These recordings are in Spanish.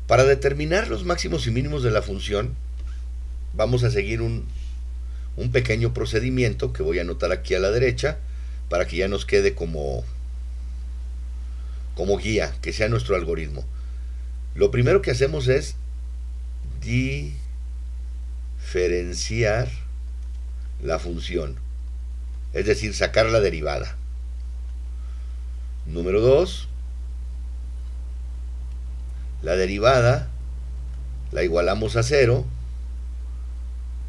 Para determinar los máximos y mínimos de la función, vamos a seguir un pequeño procedimiento que voy a anotar aquí a la derecha para que ya nos quede como guía, que sea nuestro algoritmo. Lo primero que hacemos es diferenciar la función, es decir, sacar la derivada. Número 2, la derivada la igualamos a 0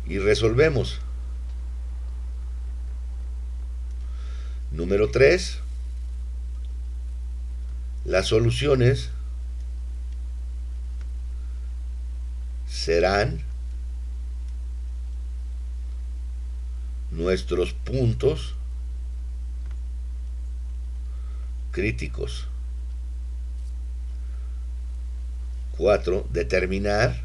y resolvemos. Número 3, las soluciones serán nuestros puntos críticos. 4. Determinar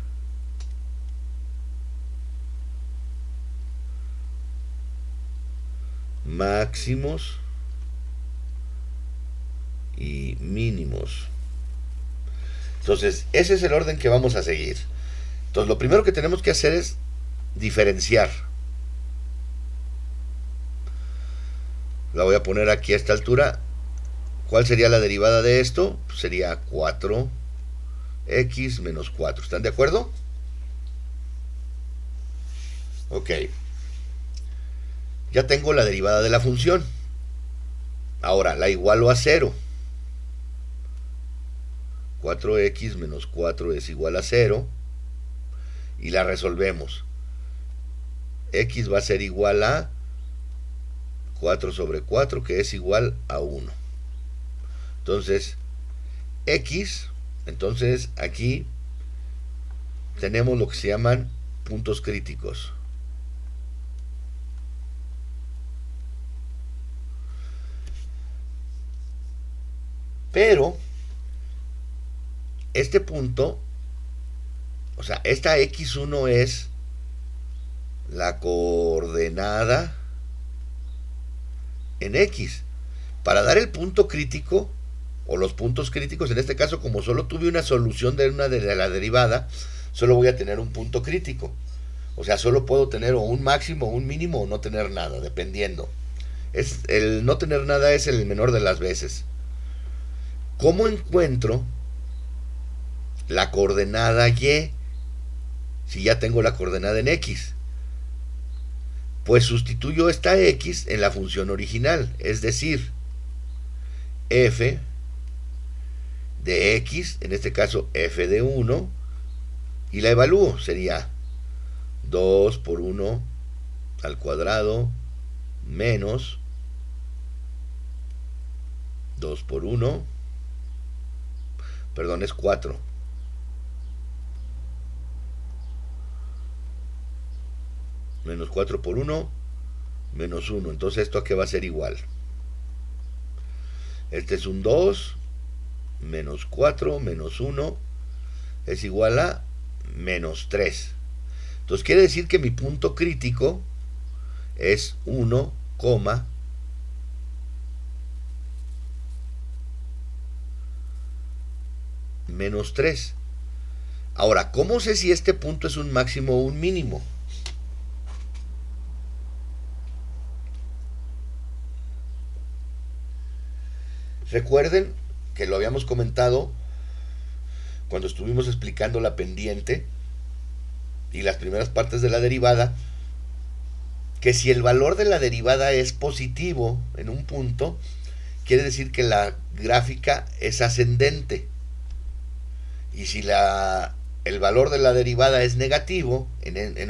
máximos y mínimos. Entonces, ese es el orden que vamos a seguir. Entonces, lo primero que tenemos que hacer es diferenciar. La voy a poner aquí a esta altura. ¿Cuál sería la derivada de esto? Sería 4x menos 4. ¿Están de acuerdo? Ok. Ya tengo la derivada de la función. Ahora la igualo a 0. 4x menos 4 es igual a 0. Y la resolvemos. X va a ser igual a 4 sobre 4, que es igual a 1. Entonces, X, entonces aquí tenemos lo que se llaman puntos críticos. Pero este punto, o sea, esta x1 es la coordenada en x. Para dar el punto crítico, o los puntos críticos, en este caso, como solo tuve una solución de la derivada, solo voy a tener un punto crítico. O sea, solo puedo tener o un máximo, o un mínimo, o no tener nada, dependiendo. El no tener nada es el menor de las veces. ¿Cómo encuentro la coordenada y si ya tengo la coordenada en x? Pues sustituyo esta x en la función original, es decir, f de x, en este caso f de 1, y la evalúo. Sería 2 por 1 al cuadrado menos 2 por 1, perdón, es 4. Menos 4 por 1, menos 1. Entonces, ¿esto a qué va a ser igual? Este es un 2, menos 4, menos 1, es igual a menos 3. Entonces, quiere decir que mi punto crítico es 1, menos 3. Ahora, ¿cómo sé si este punto es un máximo o un mínimo? Recuerden que lo habíamos comentado cuando estuvimos explicando la pendiente y las primeras partes de la derivada, que si el valor de la derivada es positivo en un punto, quiere decir que la gráfica es ascendente. Y si el valor de la derivada es negativo en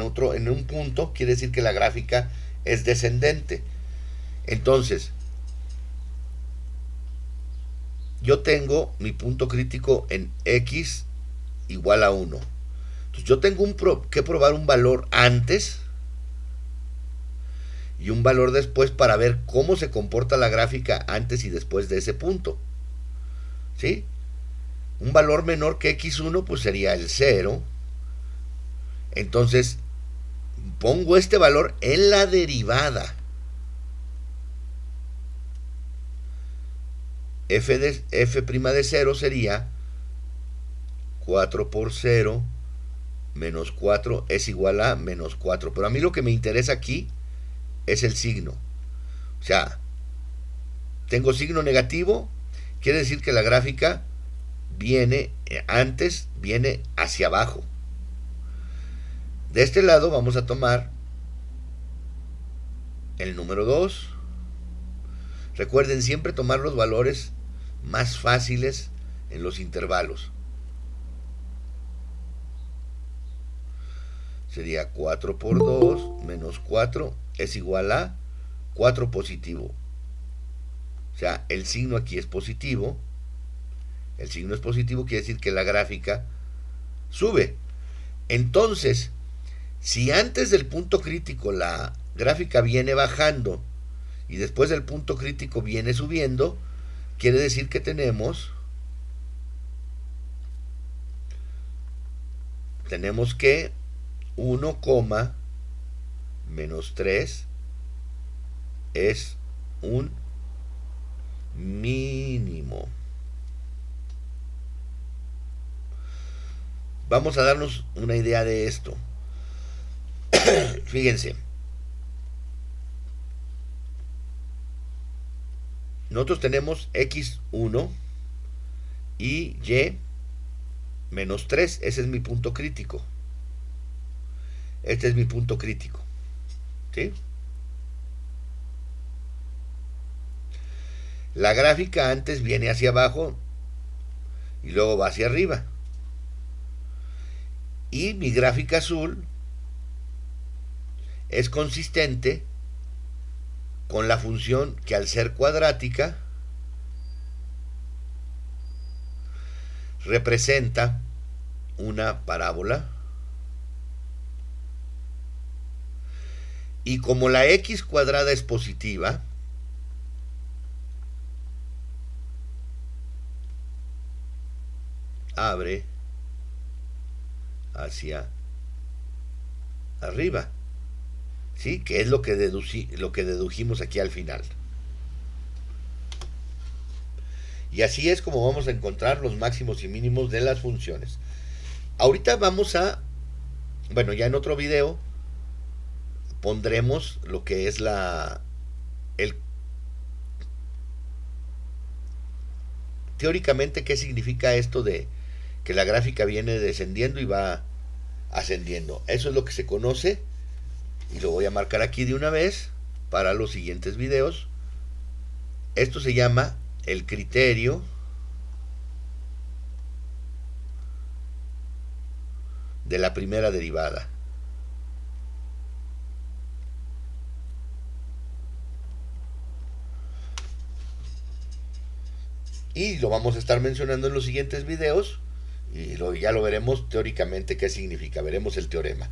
un punto, quiere decir que la gráfica es descendente. Entonces, yo tengo mi punto crítico en x igual a 1. Entonces yo tengo que probar un valor antes y un valor después para ver cómo se comporta la gráfica antes y después de ese punto. ¿Sí? Un valor menor que x1 pues sería el 0. Entonces pongo este valor en la derivada. F' de 0 sería 4 por 0 menos 4 es igual a menos 4. Pero a mí lo que me interesa aquí es el signo. O sea, tengo signo negativo, quiere decir que la gráfica viene hacia abajo. De este lado vamos a tomar el número 2. Recuerden siempre tomar los valores más fáciles en los intervalos. Sería 4 por 2 menos 4 es igual a 4 positivo. O sea, el signo aquí es positivo. El signo es positivo, quiere decir que la gráfica sube. Entonces, si antes del punto crítico la gráfica viene bajando y después del punto crítico viene subiendo, quiere decir que tenemos que 1, menos 3 es un mínimo. Vamos a darnos una idea de esto. Fíjense. Nosotros tenemos x1 y y menos 3. Ese es mi punto crítico. Este es mi punto crítico. ¿Sí? La gráfica antes viene hacia abajo y luego va hacia arriba. Y mi gráfica azul es consistente con la función que al ser cuadrática representa una parábola. Y como la x cuadrada es positiva, abre hacia arriba, ¿sí? Que es lo que dedujimos aquí al final. Y así es como vamos a encontrar los máximos y mínimos de las funciones. Ahorita vamos a, bueno, ya en otro video pondremos lo que es teóricamente qué significa esto de que la gráfica viene descendiendo y va ascendiendo. Eso es lo que se conoce y lo voy a marcar aquí de una vez para los siguientes videos. Esto se llama el criterio de la primera derivada. Y lo vamos a estar mencionando en los siguientes videos y ya lo veremos teóricamente qué significa, veremos el teorema.